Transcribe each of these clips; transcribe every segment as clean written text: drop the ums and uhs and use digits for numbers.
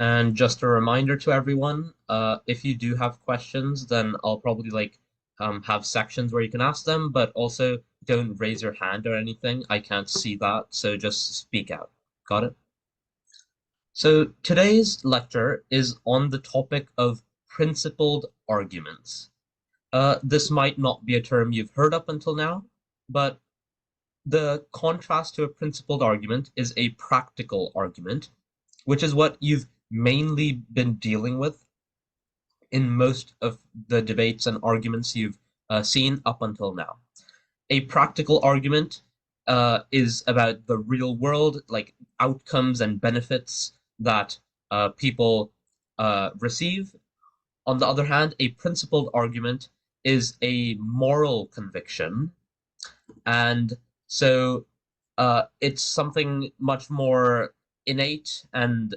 And just a reminder to everyone, if you do have questions, then I'll probably have sections where you can ask them, but also don't raise your hand or anything. I can't see that, so just speak out. Got it? So today's lecture is on the topic of principled arguments. This might not be a term you've heard up until now, but the contrast to a principled argument is a practical argument, which is what you've mainly been dealing with in most of the debates and arguments you've seen up until now. A practical argument is about the real world, like outcomes and benefits that people receive. On the other hand, a principled argument is a moral conviction. And so it's something much more innate and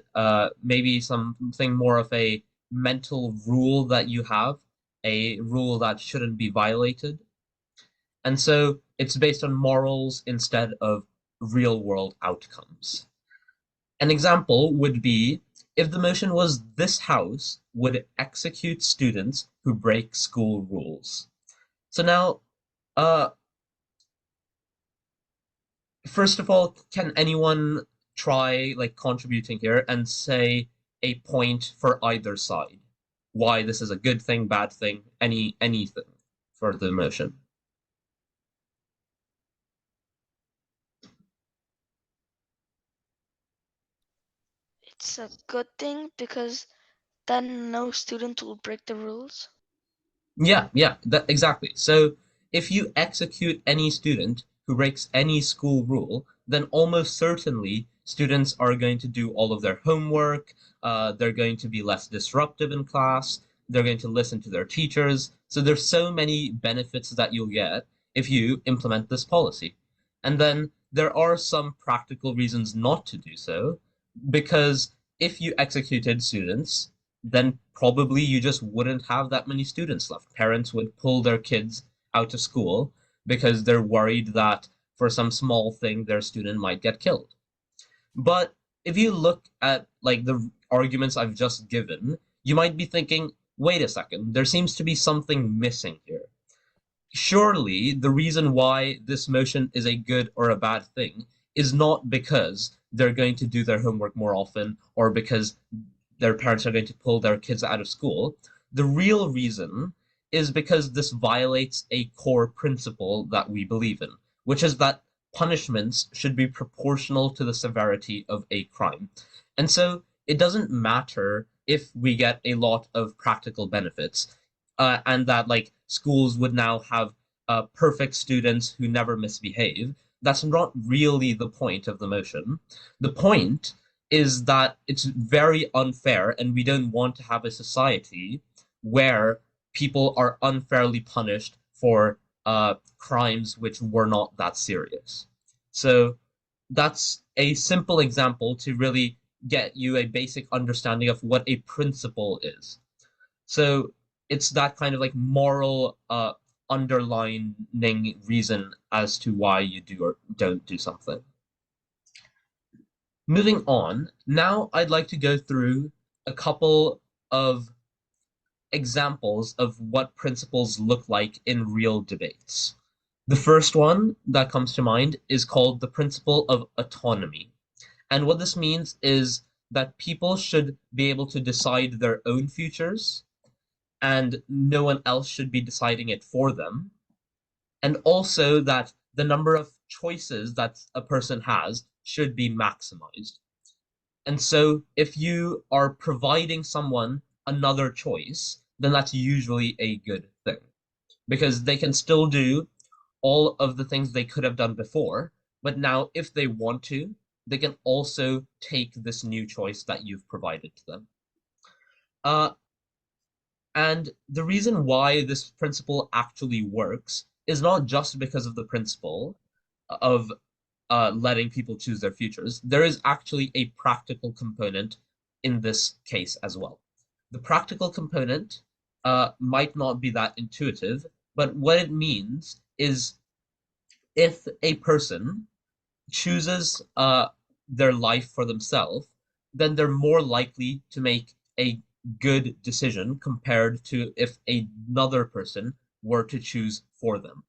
maybe something more of a mental rule that you have, a rule that shouldn't be violated. And so it's based on morals instead of real world outcomes. An example would be if the motion was this house would execute students who break school rules. So now, uh, first of all, can anyone try contributing here and say a point for either side? Why this is a good thing, bad thing, anything for the motion? It's a good thing because then no student will break the rules. Yeah, exactly. So if you execute any student who breaks any school rule, then almost certainly students are going to do all of their homework. They're going to be less disruptive in class. They're going to listen to their teachers. So there's so many benefits that you'll get if you implement this policy. And then there are some practical reasons not to do so, because if you executed students, then probably you just wouldn't have that many students left. Parents would pull their kids out of school because they're worried that for some small thing their student might get killed. But if you look at the arguments I've just given, you might be thinking, wait a second, there seems to be something missing here. Surely the reason why this motion is a good or a bad thing is not because they're going to do their homework more often or because their parents are going to pull their kids out of school. The real reason is because this violates a core principle that we believe in, which is that punishments should be proportional to the severity of a crime. And so it doesn't matter if we get a lot of practical benefits, and that schools would now have perfect students who never misbehave. That's not really the point of the motion. The point is that it's very unfair, and we don't want to have a society where people are unfairly punished for crimes which were not that serious. So that's a simple example to really get you a basic understanding of what a principle is. So it's that kind of moral underlining reason as to why you do or don't do something. Moving on, now I'd like to go through a couple of examples of what principles look like in real debates. The first one that comes to mind is called the principle of autonomy. And what this means is that people should be able to decide their own futures, and no one else should be deciding it for them. And also that the number of choices that a person has should be maximized. And so if you are providing someone another choice, then that's usually a good thing because they can still do all of the things they could have done before. But now, if they want to, they can also take this new choice that you've provided to them. Uh, and the reason why this principle actually works is not just because of the principle of letting people choose their futures. There is actually a practical component in this case as well. The practical component might not be that intuitive, but what it means is if a person chooses their life for themselves, then they're more likely to make a good decision compared to if another person were to choose for them.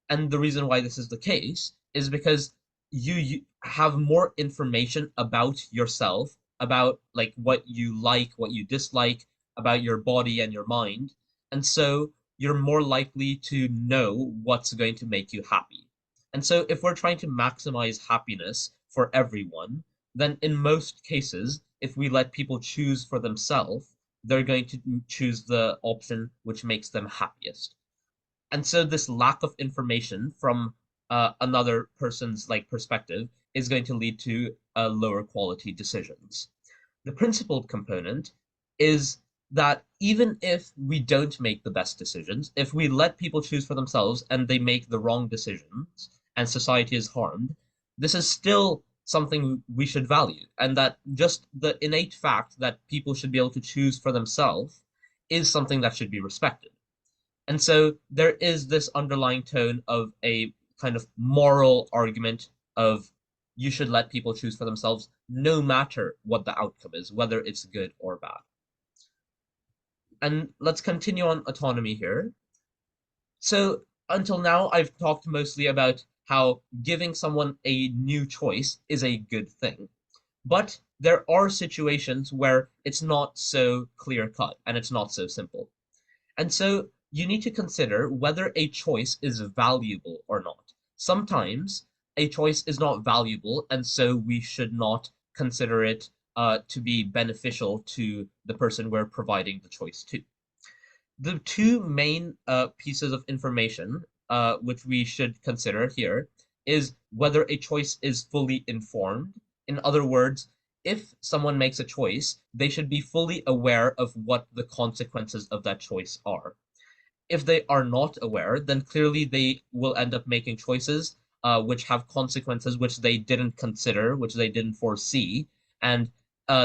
And the reason why this is the case is because you have more information about yourself, about like what you like, what you dislike, about your body and your mind. And so you're more likely to know what's going to make you happy. And so if we're trying to maximize happiness for everyone, then in most cases, if we let people choose for themselves, they're going to choose the option which makes them happiest. And so this lack of information from another person's like perspective is going to lead to lower quality decisions. The principled component is that even if we don't make the best decisions, if we let people choose for themselves and they make the wrong decisions and society is harmed, this is still something we should value. And that just the innate fact that people should be able to choose for themselves is something that should be respected. And so there is this underlying tone of a kind of moral argument of you should let people choose for themselves no matter what the outcome is, whether it's good or bad. And let's continue on autonomy here. So until now, I've talked mostly about how giving someone a new choice is a good thing. But there are situations where it's not so clear cut and it's not so simple. And so you need to consider whether a choice is valuable or not. Sometimes a choice is not valuable, and so we should not consider it to be beneficial to the person we're providing the choice to. The two main pieces of information which we should consider here is whether a choice is fully informed. In other words, if someone makes a choice, they should be fully aware of what the consequences of that choice are. If they are not aware, then clearly they will end up making choices which have consequences which they didn't consider, which they didn't foresee. And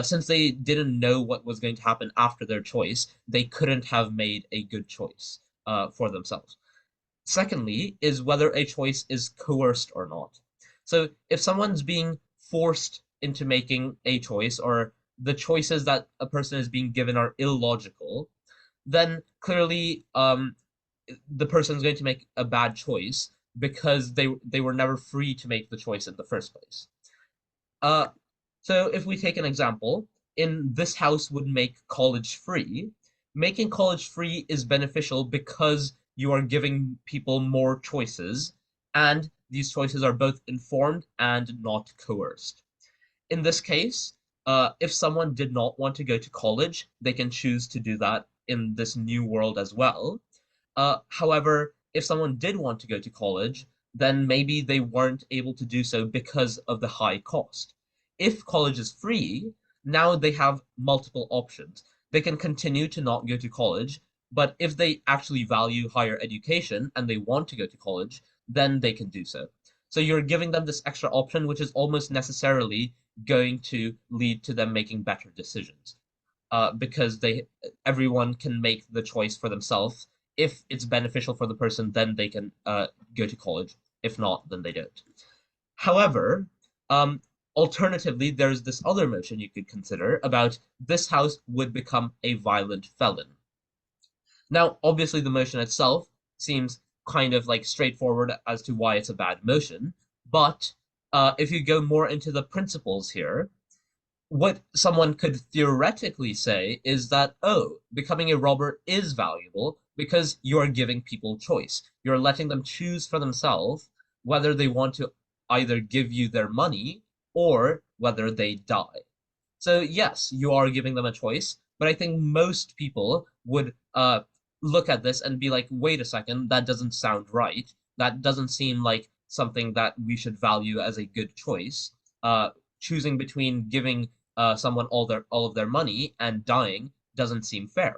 since they didn't know what was going to happen after their choice, they couldn't have made a good choice for themselves. Secondly, is whether a choice is coerced or not. So if someone's being forced into making a choice, or the choices that a person is being given are illogical, then clearly the person's going to make a bad choice because they were never free to make the choice in the first place. Uh, so if we take an example, in this house would make college free. Making college free is beneficial because you are giving people more choices, and these choices are both informed and not coerced. In this case, if someone did not want to go to college, they can choose to do that in this new world as well. However, if someone did want to go to college, then maybe they weren't able to do so because of the high cost. If college is free, now they have multiple options. They can continue to not go to college, but if they actually value higher education and they want to go to college, then they can do so. So you're giving them this extra option, which is almost necessarily going to lead to them making better decisions. Because everyone can make the choice for themselves. If it's beneficial for the person, then they can go to college. If not, then they don't. However, um, alternatively, there's this other motion you could consider about this house would become a violent felon. Now, obviously, the motion itself seems kind of like straightforward as to why it's a bad motion, but if you go more into the principles here, what someone could theoretically say is that, oh, becoming a robber is valuable because you're giving people choice. You're letting them choose for themselves whether they want to either give you their money or whether they die. So, yes, you are giving them a choice, but I think most people would look at this and be like, wait a second, that doesn't sound right. That doesn't seem like something that we should value as a good choice. Choosing between giving someone all of their money and dying doesn't seem fair.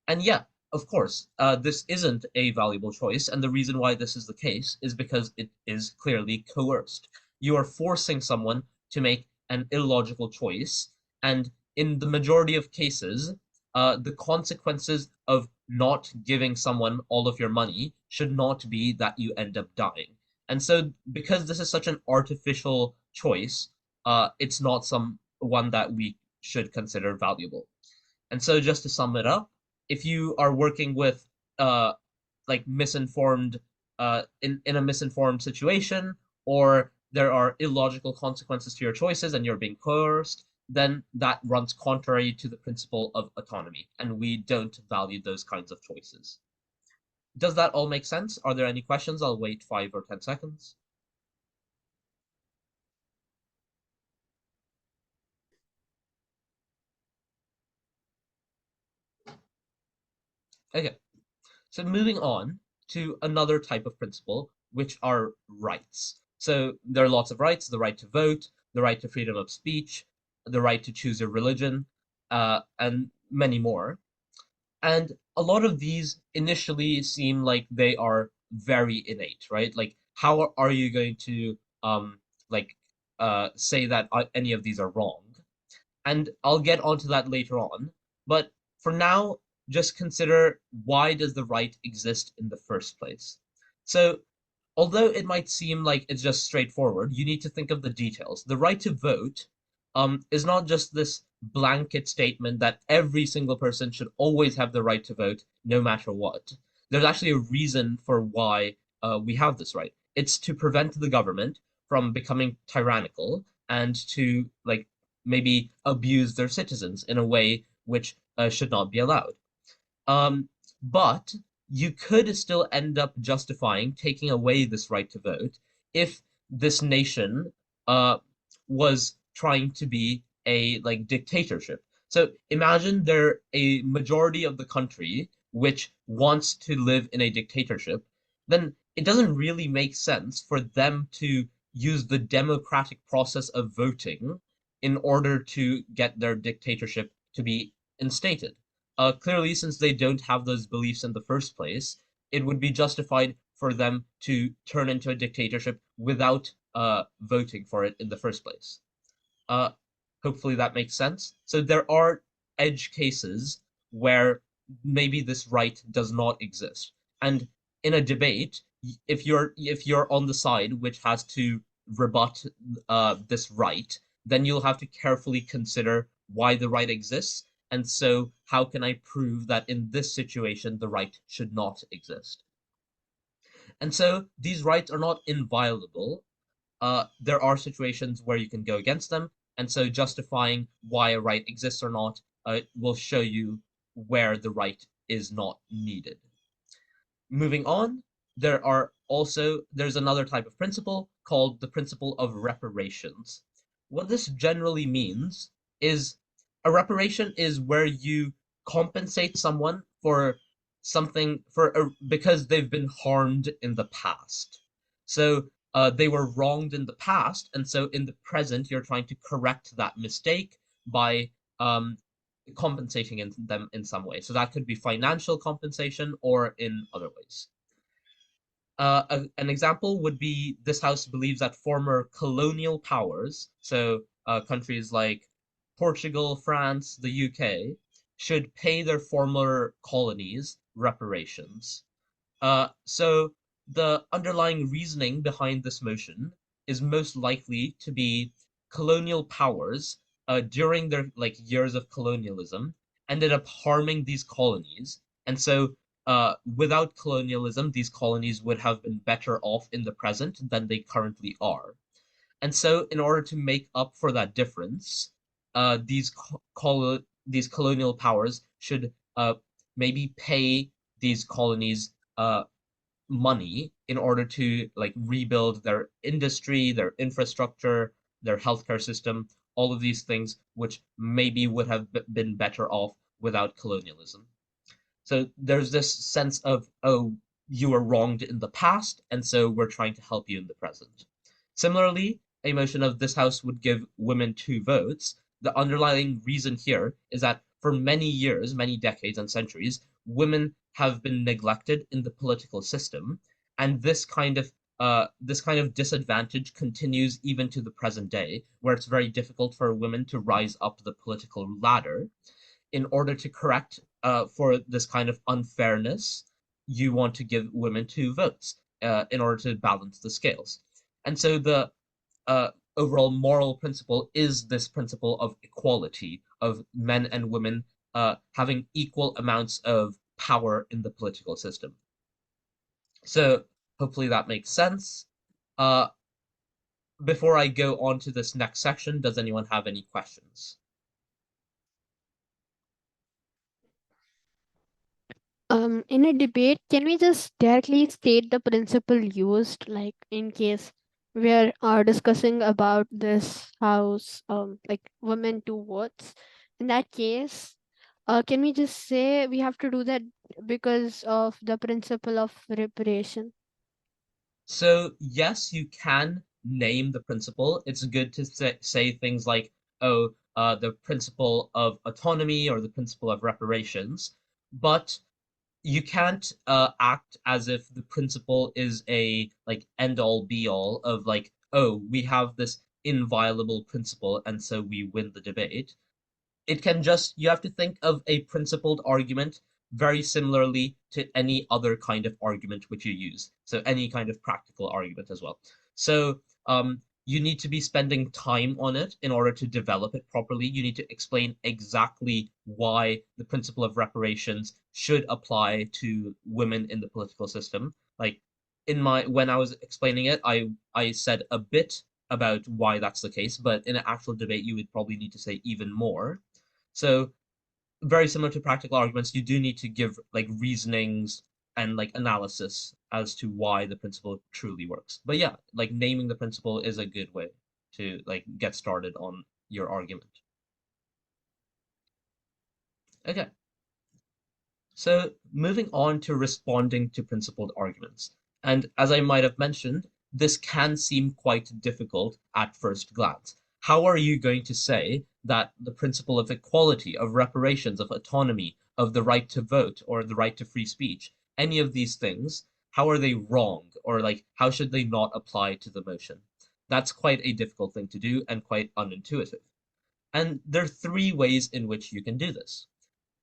And yeah, of course, this isn't a valuable choice, and the reason why this is the case is because it is clearly coerced. You are forcing someone to make an illogical choice, and in the majority of cases, the consequences of not giving someone all of your money should not be that you end up dying. And so, because this is such an artificial choice, it's not some one that we should consider valuable. And so just to sum it up, if you are working with uh like misinformed in a misinformed situation, or there are illogical consequences to your choices and you're being coerced, then that runs contrary to the principle of autonomy, and we don't value those kinds of choices. Does that all make sense? Are there any questions? I'll wait 5 or 10 seconds. Okay, so moving on to another type of principle, which are rights. So there are lots of rights: the right to vote, the right to freedom of speech, the right to choose your religion, and many more. And a lot of these initially seem like they are very innate, right? Like, how are you going to like say that any of these are wrong? And I'll get onto that later on. But for now, just consider, why does the right exist in the first place? So, although it might seem like it's just straightforward, you need to think of the details. The right to vote is not just this blanket statement that every single person should always have the right to vote, no matter what. There's actually a reason for why we have this right. It's to prevent the government from becoming tyrannical and to maybe abuse their citizens in a way which should not be allowed. Um, but you could still end up justifying taking away this right to vote if this nation uh, was trying to be a dictatorship. So imagine there a majority of the country which wants to live in a dictatorship, then it doesn't really make sense for them to use the democratic process of voting in order to get their dictatorship to be instated. Clearly, since they don't have those beliefs in the first place, it would be justified for them to turn into a dictatorship without voting for it in the first place. Uh, Hopefully that makes sense. So there are edge cases where maybe this right does not exist. And in a debate, if you're on the side which has to rebut this right, then you'll have to carefully consider why the right exists. And so, how can I prove that in this situation the right should not exist? And so these rights are not inviolable. There are situations where you can go against them, and so justifying why a right exists or not will show you where the right is not needed. Moving on, there's another type of principle called the principle of reparations. What this generally means is a reparation is where you compensate someone for something because they've been harmed in the past. So they were wronged in the past, and so in the present you're trying to correct that mistake by um, compensating them in some way. So that could be financial compensation or in other ways. An example would be, this house believes that former colonial powers, so countries like Portugal, France, the UK, should pay their former colonies reparations. So the underlying reasoning behind this motion is most likely to be colonial powers during their years of colonialism ended up harming these colonies, and so without colonialism, these colonies would have been better off in the present than they currently are. And so, in order to make up for that difference, these colonial powers should maybe pay these colonies money in order to rebuild their industry, their infrastructure, their healthcare system, all of these things which maybe would have been better off without colonialism. So there's this sense of, oh, you were wronged in the past, and so we're trying to help you in the present. Similarly, a motion of this house would give women 2 votes. The underlying reason here is that for many years, many decades and centuries, women have been neglected in the political system, and this kind of disadvantage continues even to the present day, where it's very difficult for women to rise up the political ladder. In order to correct for this kind of unfairness, you want to give women 2 votes in order to balance the scales. And so the overall moral principle is this principle of equality, of men and women having equal amounts of power in the political system. So hopefully that makes sense. Uh, before I go on to this next section, does anyone have any questions? In a debate, can we just directly state the principle used, like in case we're discussing about this house, like women two votes? In that case, can we just say we have to do that because of the principle of reparation? So yes, you can name the principle. It's good to say things like, oh, the principle of autonomy or the principle of reparations, but you can't act as if the principle is a like end all be all of like, oh, we have this inviolable principle and so we win the debate. It can just, you have to think of a principled argument very similarly to any other kind of argument which you use. So any kind of practical argument as well. So you need to be spending time on it in order to develop it properly. You need to explain exactly why the principle of reparations should apply to women in the political system. Like in my when I was explaining it, I said a bit about why that's the case, but in an actual debate, you would probably need to say even more. So very similar to practical arguments, you do need to give like reasonings and like analysis as to why the principle truly works. But yeah, like naming the principle is a good way to like get started on your argument. Okay. So moving on to responding to principled arguments. And as I might have mentioned, this can seem quite difficult at first glance. How are you going to say that the principle of equality, of reparations, of autonomy, of the right to vote, or the right to free speech, any of these things, how are they wrong? Or like, how should they not apply to the motion? That's quite a difficult thing to do and quite unintuitive. And there are three ways in which you can do this.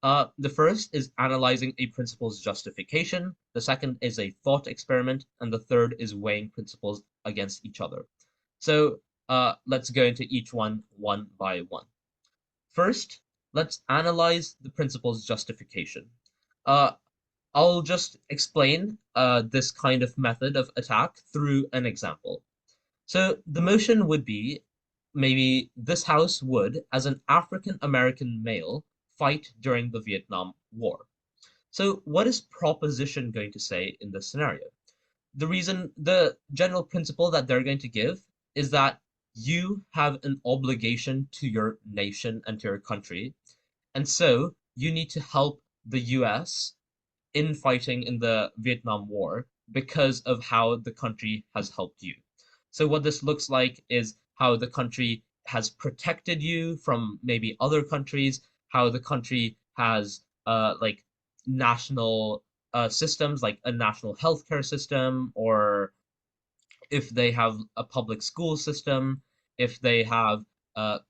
The first is analyzing a principle's justification. The second is a thought experiment. And the third is weighing principles against each other. So let's go into each one by one. First, let's analyze the principle's justification. Uh, I'll just explain this kind of method of attack through an example. So the motion would be maybe this house would, as an African American male, fight during the Vietnam War. So what is proposition going to say in this scenario? The general principle that they're going to give is that you have an obligation to your nation and to your country. And so you need to help the US in fighting in the Vietnam War because of how the country has helped you. So what this looks like is how the country has protected you from maybe other countries, how the country has like national systems like a national healthcare system, or if they have a public school system, if they have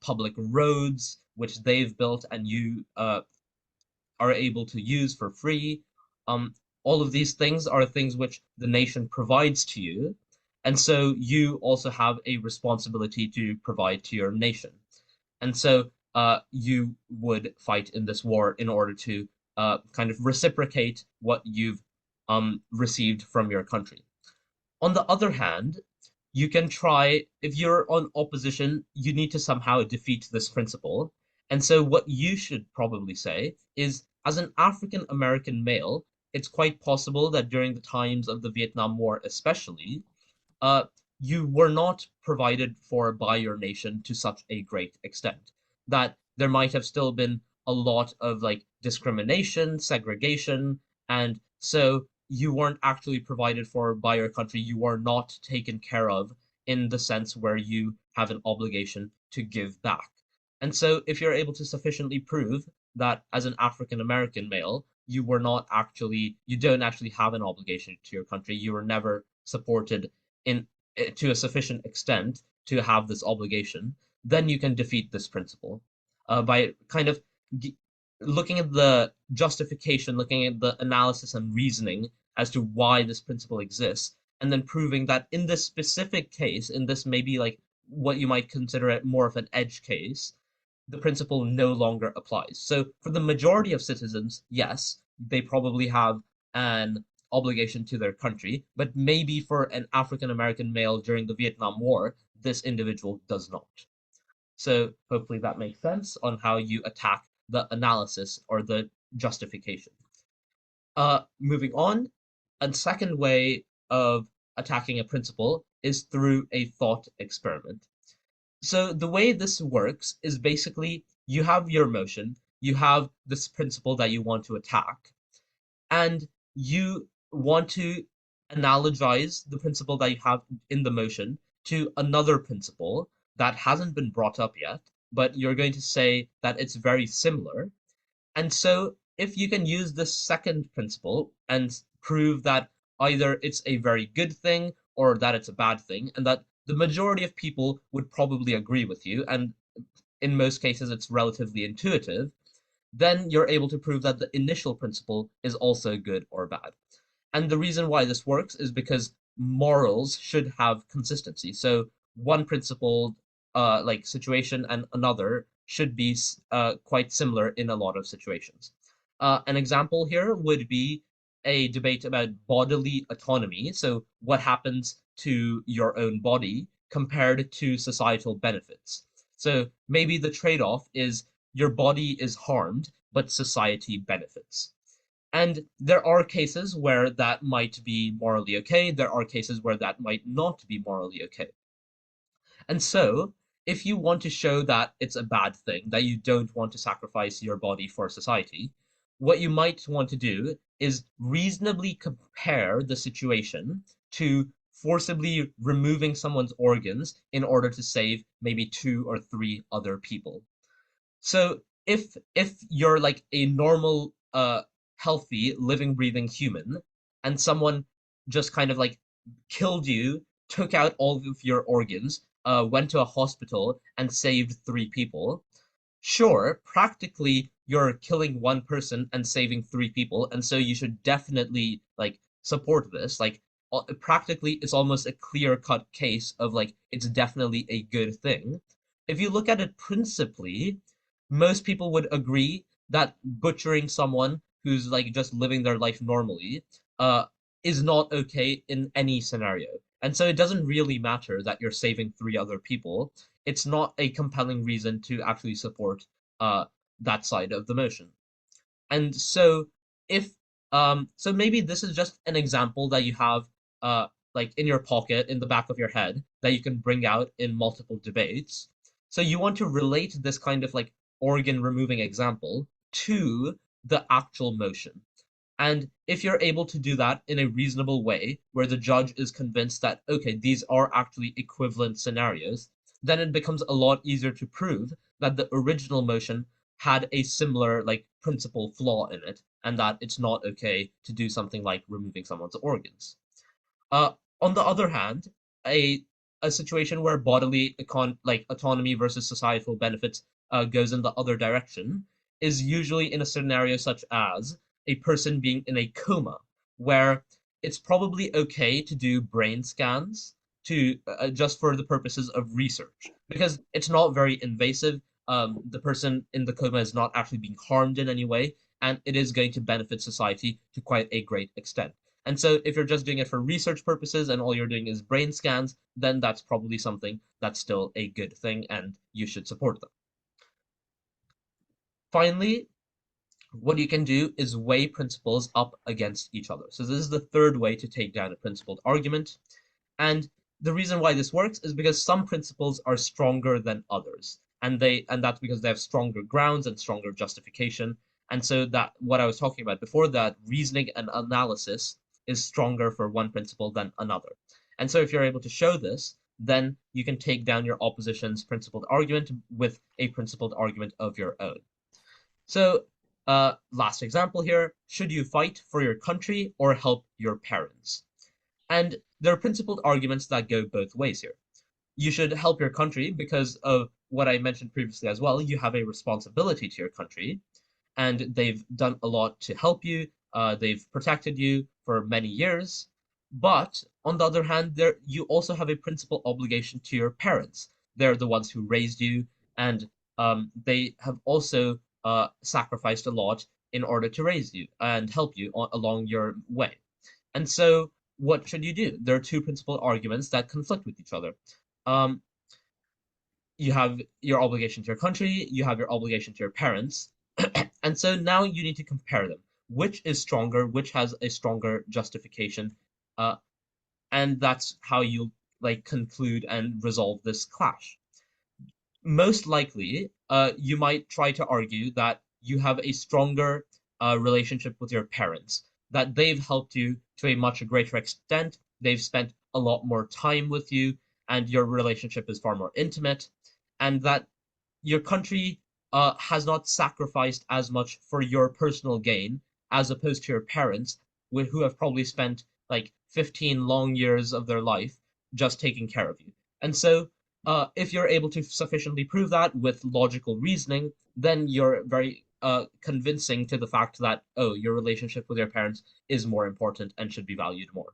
public roads which they've built and you are able to use for free. Um, all of these things are things which the nation provides to you. And so you also have a responsibility to provide to your nation. And so you would fight in this war in order to kind of reciprocate what you've received from your country. On the other hand, you can try, if you're on opposition, you need to somehow defeat this principle. And so, what you should probably say is, as an African American male, it's quite possible that during the times of the Vietnam War, especially, uh, you were not provided for by your nation to such a great extent that there might have still been a lot of like discrimination, segregation, and so you weren't actually provided for by your country. You are not taken care of in the sense where you have an obligation to give back. And so if you're able to sufficiently prove that as an African American male, you don't actually have an obligation to your country, you were never supported in to a sufficient extent to have this obligation, then you can defeat this principle by kind of looking at the justification, looking at the analysis and reasoning as to why this principle exists, and then proving that in this specific case, in this maybe like what you might consider it more of an edge case, the principle no longer applies. So for the majority of citizens, yes, they probably have an obligation to their country, but maybe for an African American male during the Vietnam War, this individual does not. So hopefully that makes sense on how you attack the analysis or the justification. Moving on, a second way of attacking a principle is through a thought experiment. So the way this works is basically you have your motion, you have this principle that you want to attack, and you want to analogize the principle that you have in the motion to another principle that hasn't been brought up yet, but you're going to say that it's very similar. And so if you can use this second principle and prove that either it's a very good thing or that it's a bad thing, and that the majority of people would probably agree with you, and in most cases it's relatively intuitive, then you're able to prove that the initial principle is also good or bad. And the reason why this works is because morals should have consistency. So one principled like situation and another should be quite similar in a lot of situations. An example here would be a debate about bodily autonomy. So what happens to your own body compared to societal benefits. So maybe the trade-off is your body is harmed, but society benefits. And there are cases where that might be morally okay. There are cases where that might not be morally okay. And so, if you want to show that it's a bad thing, that you don't want to sacrifice your body for society, what you might want to do is reasonably compare the situation to forcibly removing someone's organs in order to save maybe 2 or 3 other people. So if you're like a normal healthy living breathing human and someone just kind of like killed you, took out all of your organs, went to a hospital and saved 3 people, sure, practically you're killing one person and saving 3 people, and so you should definitely like support this. Like practically it's almost a clear-cut case of like it's definitely a good thing. If you look at it principally, most people would agree that butchering someone who's like just living their life normally uh, is not okay in any scenario. And so it doesn't really matter that you're saving 3 other people. It's not a compelling reason to actually support uh, that side of the motion. And so if so maybe this is just an example that you have like in your pocket in the back of your head that you can bring out in multiple debates. So you want to relate this kind of like organ removing example to the actual motion. And if you're able to do that in a reasonable way, where the judge is convinced that, okay, these are actually equivalent scenarios, then it becomes a lot easier to prove that the original motion had a similar like principal flaw in it, and that it's not okay to do something like removing someone's organs. Uh, on the other hand, a a situation where bodily like autonomy versus societal benefits goes in the other direction is usually in a scenario such as a person being in a coma, where it's probably okay to do brain scans to just for the purposes of research because it's not very invasive. The person in the coma is not actually being harmed in any way, and it is going to benefit society to quite a great extent. And so if you're just doing it for research purposes and all you're doing is brain scans, then that's probably something that's still a good thing and you should support them. Finally, what you can do is weigh principles up against each other. So this is the third way to take down a principled argument. And the reason why this works is because some principles are stronger than others. And that's because they have stronger grounds and stronger justification. And so that what I was talking about before, that reasoning and analysis is stronger for one principle than another. And so if you're able to show this, then you can take down your opposition's principled argument with a principled argument of your own. So last example here, should you fight for your country or help your parents? And there are principled arguments that go both ways here. You should help your country because of what I mentioned previously as well. You have a responsibility to your country, and they've done a lot to help you. They've protected you for many years. But on the other hand, there you also have a principal obligation to your parents they're the ones who raised you, and they have also sacrificed a lot in order to raise you and help you along your way. And so, what should you do? There are two principal arguments that conflict with each other. Um, you have your obligation to your country, you have your obligation to your parents. And so now you need to compare them. Which is stronger? Which has a stronger justification? Uh, and that's how you like conclude and resolve this clash. Most likely, you might try to argue that you have a stronger relationship with your parents, that they've helped you to a much greater extent, they've spent a lot more time with you, and your relationship is far more intimate, and that your country has not sacrificed as much for your personal gain as opposed to your parents, who have probably spent like 15 long years of their life just taking care of you. And so if you're able to sufficiently prove that with logical reasoning, then you're very convincing to the fact that, oh, your relationship with your parents is more important and should be valued more.